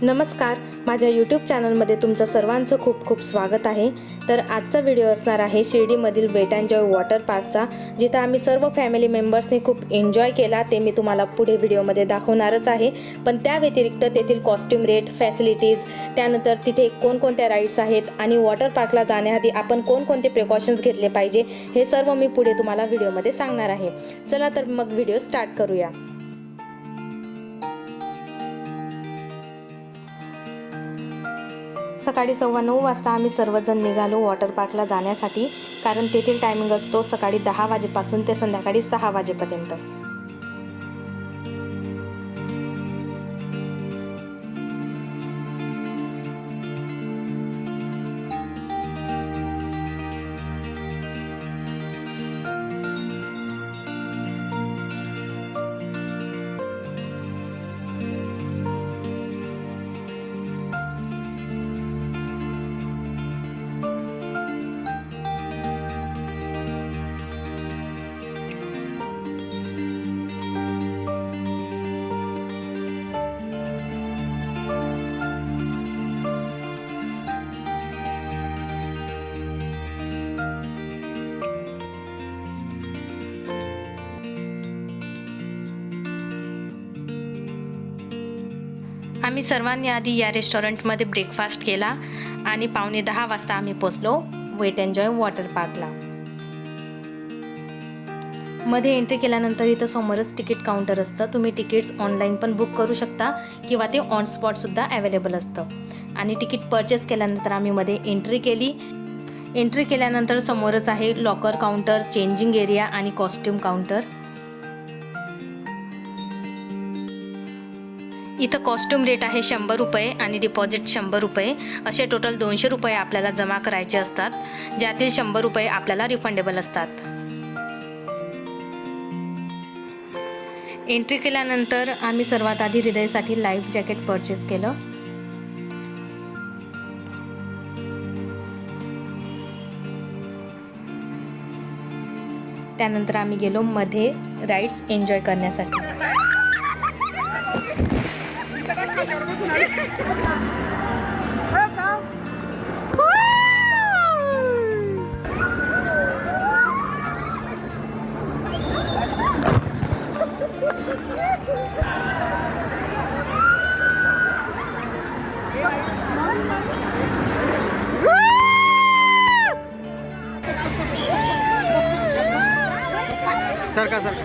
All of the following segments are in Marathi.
नमस्कार, माझ्या यूट्यूब चॅनलमध्ये तुमचं सर्वांचं खूप खूप स्वागत आहे। तर आजचा व्हिडिओ असणार आहे शिर्डीमधील वेट एन्जॉय वॉटर पार्कचा, जिथे आम्ही सर्व फॅमिली मेंबर्सनी खूप एन्जॉय केला। ते मी तुम्हाला पुढे व्हिडिओमध्ये दाखवणारच आहे। पण त्या व्यतिरिक्त तेथील कॉस्ट्यूम रेट, फॅसिलिटीज, त्यानंतर तिथे कोणकोणत्या राईड्स आहेत आणि वॉटर पार्कला जाण्याआधी आपण कोणकोणते प्रिकॉशन्स घेतले पाहिजे, हे सर्व मी पुढे तुम्हाला व्हिडिओमध्ये सांगणार आहे। चला तर मग व्हिडिओ स्टार्ट करूया। सकाळी 9:15 वाजता आम्ही सर्वजण निघालो वॉटर पार्कला जाण्यासाठी, कारण तेथील टायमिंग असतो सकाळी 10 वाजेपासून ते संध्याकाळी 6 वाजेपर्यंत। आम्ही सर्वांनी आधी या रेस्टॉरंटमध्ये ब्रेकफास्ट केला आणि 9:15 वाजता आम्ही पोहोचलो वेट एन्जॉय वॉटर पार्कला। मध्ये एंट्री केल्यानंतर इथं समोरच तिकीट काउंटर असतं। तुम्ही तिकीट्स ऑनलाईन पण बुक करू शकता किंवा ते ऑन स्पॉट सुद्धा अवेलेबल असतं। आणि तिकीट परचेस केल्यानंतर आम्ही मध्ये एंट्री केली। एंट्री केल्यानंतर समोरच आहे लॉकर काउंटर, चेंजिंग एरिया आणि कॉस्ट्यूम काउंटर। इथं कॉस्ट्यूम रेट आहे 100 रुपये आणि डिपॉझिट 100 रुपये, असे टोटल 200 रुपये आपल्याला जमा करायचे असतात, ज्यातील 100 रुपये आपल्याला रिफंडेबल असतात। एंट्री केल्यानंतर आम्ही सर्वात आधी हृदयसाठी लाईफ जॅकेट परचेस केलं। त्यानंतर आम्ही गेलो मध्ये राईड्स एन्जॉय करण्यासाठी। सरका सरका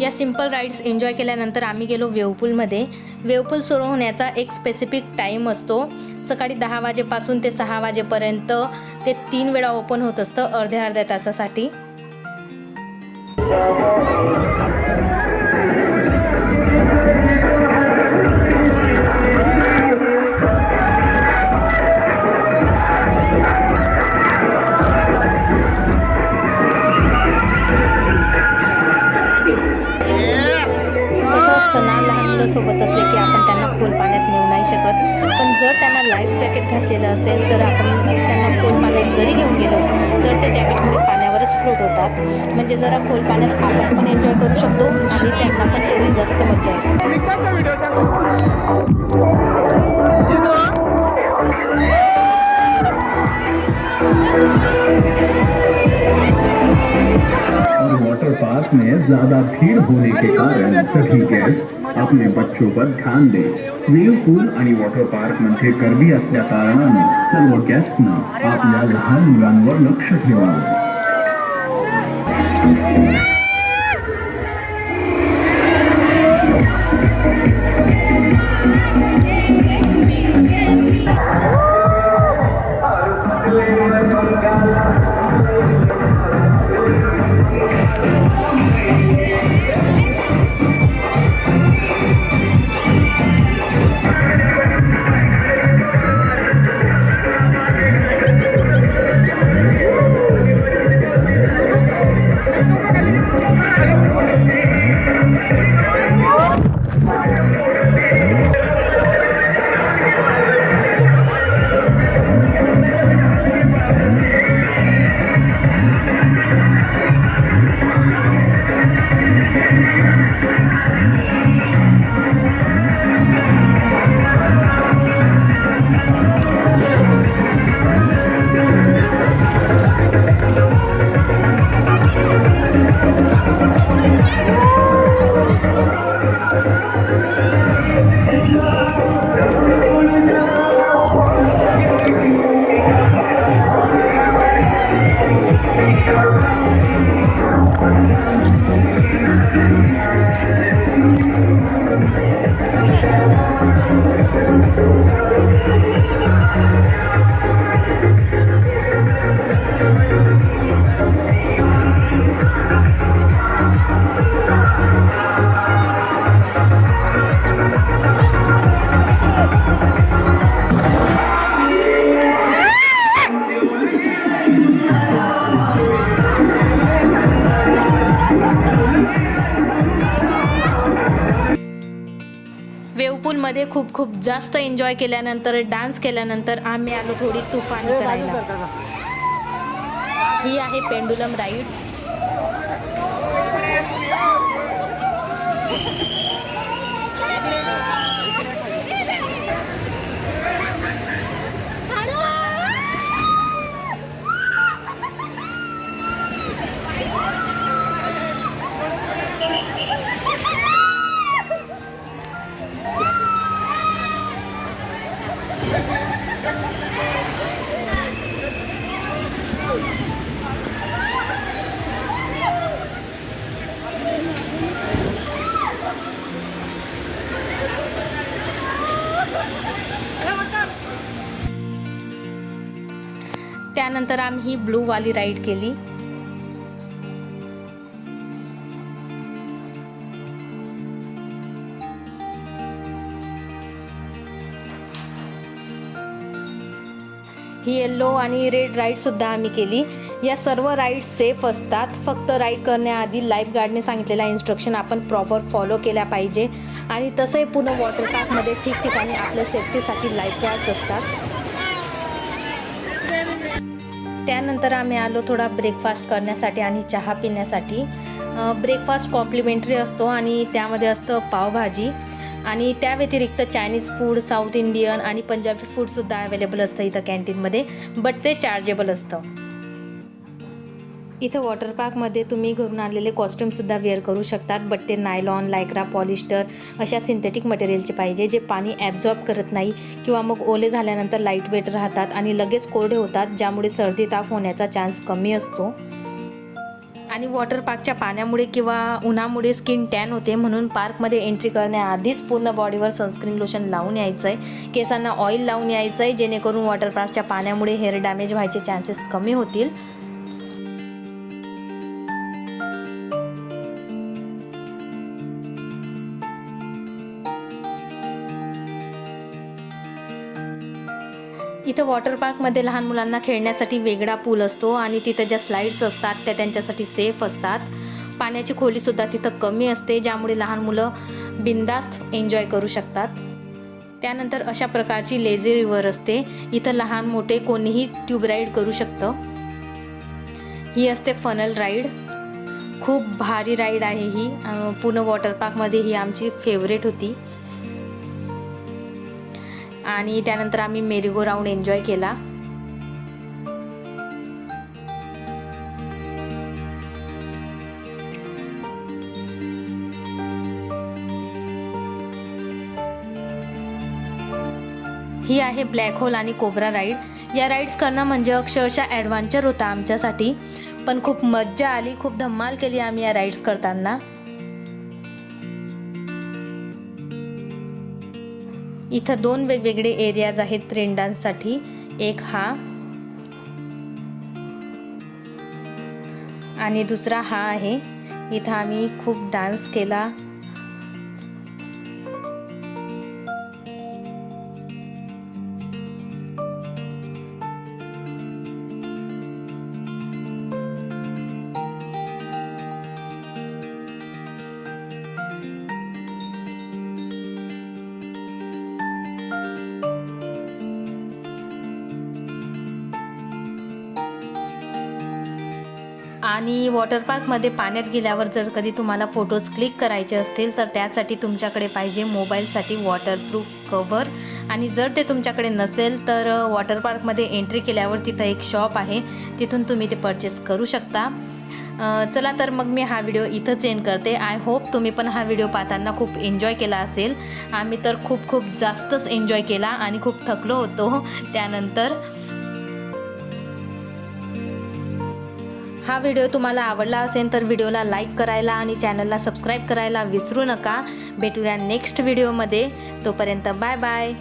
या सिंपल राईड्स एन्जॉय केल्यानंतर आम्ही गेलो वेव्हपूलमध्ये। वेव्हपूल सुरू होण्याचा एक स्पेसिफिक टाईम असतो, सकाळी 10 वाजेपासून ते 6 वाजेपर्यंत ते 3 वेळा ओपन होत असतं, अर्ध्या तासासाठी। सोबत असले की आपण त्यांना खोल पाण्यात नेऊ नाही शकत, पण जर त्यांना लाईफ जॅकेट घातलेलं असेल तर आपण त्यांना खोल पाण्यात जरी घेऊन गेलो तर ते जॅकेटमध्ये पाण्यावरच फ्लोट होतात, म्हणजे जरा खोल पाण्यात आपण पण एन्जॉय करू शकतो आणि त्यांना पण थोडी जास्त मजा और वाटर पार्क में ज्यादा भीड़ होने के कारण सभी गेस्ट अपने बच्चों पर ध्यान दें। स्विमिंग पूल आणि वॉटर पार्क मध्ये गर्दी असल्या कारणाने सर्व गेस्टना आपल्या लहान मुलांवर लक्ष ठेवावे। वेवपूलमध्ये खूप खूप जास्त एन्जॉय केल्यानंतर डान्स केल्यानंतर आम्ही आलो थोडी तुफान करायला. ही आहे पेंडुलम राईड. त्यानंतर आम्ही ही ब्लू वाली राईड केली. ही येल्लो आणि रेड राईड सुद्धा आम्ही केली. या सर्व राईड्स सेफ असतात. फक्त राईड करण्याआधी लाईफ गार्डने सांगितलेला इन्स्ट्रक्शन आपण प्रॉपर फॉलो केल्या पाहिजे. आणि तसंही पुणे वॉटर पार्कमध्ये ठिकठिकाणी आपल्या सेफ्टीसाठी लाईफ गार्ड्स असतात. त्यानंतर आम्ही आलो थोडा ब्रेकफास्ट करण्यासाठी आणि चहा पिण्यासाठी. ब्रेकफास्ट कॉम्प्लिमेंटरी असतो आणि त्यामध्ये असतं पावभाजी आणि त्या व्यतिरिक्त चायनीज फूड, साऊथ इंडियन आणि पंजाबी फूडसुद्धा अवेलेबल असतं इथं कॅन्टीनमध्ये, बट ते चार्जेबल असतं. इथं वॉटर पार्कमध्ये तुम्ही घरून आणलेले कॉस्ट्युमसुद्धा वेअर करू शकतात, बट ते नायलॉन, लायक्रा, पॉलिस्टर अशा सिंथेटिक मटेरियलचे पाहिजे जे पाणी ॲब्झॉर्ब करत नाही किंवा मग ओले झाल्यानंतर लाईट वेट राहतात आणि लगेच कोरडे होतात, ज्यामुळे सर्दी ताप होण्याचा चान्स कमी असतो. आणि वॉटर पार्कच्या पाण्यामुळे किंवा उन्हामुळे स्किन टॅन होते, म्हणून पार्कमध्ये एंट्री करण्याआधीच पूर्ण बॉडीवर सनस्क्रीन लोशन लावून यायचं आहे. केसांना ऑइल लावून यायचं आहे, जेणेकरून वॉटर पार्कच्या पाण्यामुळे हेअर डॅमेज व्हायचे चान्सेस कमी होतील. इथं वॉटर पार्कमध्ये लहान मुलांना खेळण्यासाठी वेगळा पूल असतो आणि तिथं ज्या स्लाईड्स असतात त्या त्यांच्यासाठी सेफ असतात. पाण्याची खोलीसुद्धा तिथं कमी असते, ज्यामुळे लहान मुलं बिंदास्त एन्जॉय करू शकतात. त्यानंतर अशा प्रकारची लेझी रिव्हर असते. इथं लहान मोठे कोणीही ट्यूब राईड करू शकतं. ही असते फनल राईड. खूप भारी राईड आहे ही. पुणे वॉटर पार्कमध्ये ही आमची फेवरेट होती. आणि त्यानंतर आम्ही मेरीगो राऊंड एन्जॉय केला. ही आहे ब्लॅक होल आणि कोब्रा राईड. या राईड्स करणं म्हणजे अक्षरशः ॲडव्हेंचर होता आमच्यासाठी, पण खूप मज्जा आली. खूप धमाल केली आम्ही या राईड्स करताना. इथं 2 वेगवेगळे एरियाज आहेत रेन डान्ससाठी. एक हा आणि दुसरा हा आहे. इथं आम्ही खूप डान्स केला. आणि वॉटर पार्कमध्ये पाण्यात गेल्यावर जर कधी तुम्हाला फोटोज क्लिक करायचे असतील तर त्यासाठी तुमच्याकडे पाहिजे मोबाईलसाठी वॉटरप्रूफ कव्हर. आणि जर ते तुमच्याकडे नसेल तर वॉटर पार्कमध्ये एंट्री केल्यावर तिथं एक शॉप आहे, तिथून तुम्ही ते परचेस करू शकता. चला तर मग मी हा व्हिडिओ इथंच एंड करते. आय होप तुम्ही पण हा व्हिडिओ पाहताना खूप एन्जॉय केला असेल. आम्ही तर खूप जास्तच एन्जॉय केला आणि खूप थकलो होतो त्यानंतर. हा व्हिडिओ तुम्हाला आवडला असेल तर व्हिडिओला लाईक करायला आणि चॅनलला सबस्क्राईब करायला विसरू नका. भेटूया नेक्स्ट व्हिडिओमध्ये. तोपर्यंत बाय बाय.